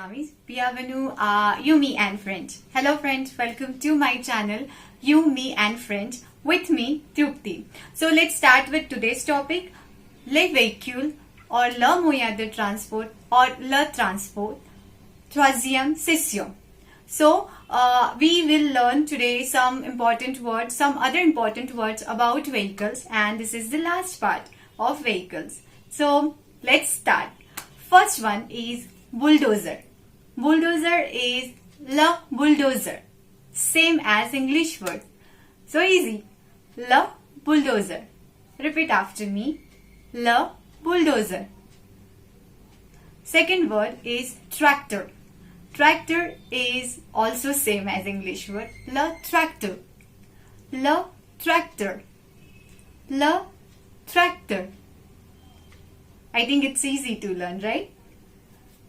Bienvenue à You, Me and Friend. Hello friends, welcome to my channel You, Me and Friend with me, Trupti. So let's start with today's topic, le véhicule or le moyen de transport or le transport, troisième session. So we will learn today some important words, some other important words about vehicles, and this is the last part of vehicles. So let's start. First one is bulldozer. Bulldozer is le bulldozer. Same as English word. So easy. Le bulldozer. Repeat after me. Le bulldozer. Second word is tractor. Tractor is also same as English word. Le tracteur. Le tractor. Le tractor. I think it's easy to learn, right?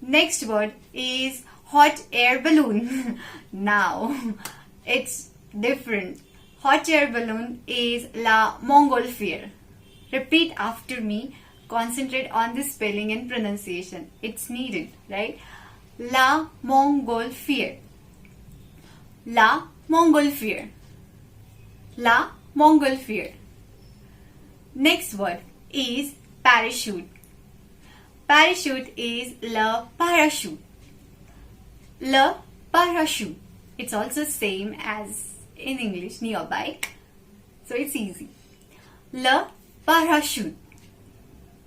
Next word is hot air balloon. Now, it's different. Hot air balloon is la montgolfière. Repeat after me. Concentrate on the spelling and pronunciation. It's needed, right? La montgolfière. La montgolfière. La montgolfière. Next word is parachute. Parachute is le parachute. Le parachute. It's also same as in English, nearby. So it's easy. Le parachute.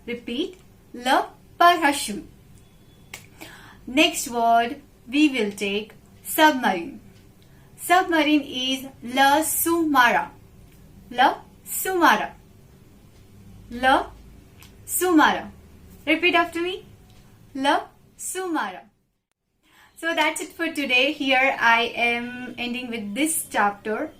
Repeat. Le parachute. Next word we will take submarine. Submarine is le sous-marin. Le sous-marin. Le sous-marin. Repeat after me. Le sous-marin. So that's it for today. Here I am ending with this chapter,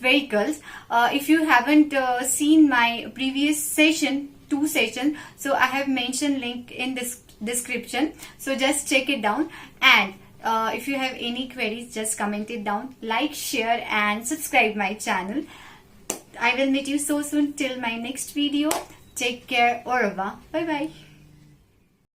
vehicles. If you haven't seen my previous session, 2 sessions, so I have mentioned link in this description. So just check it down. And if you have any queries, just comment it down. Like, share and subscribe my channel. I will meet you so soon till my next video. Take care. Au revoir. Bye bye.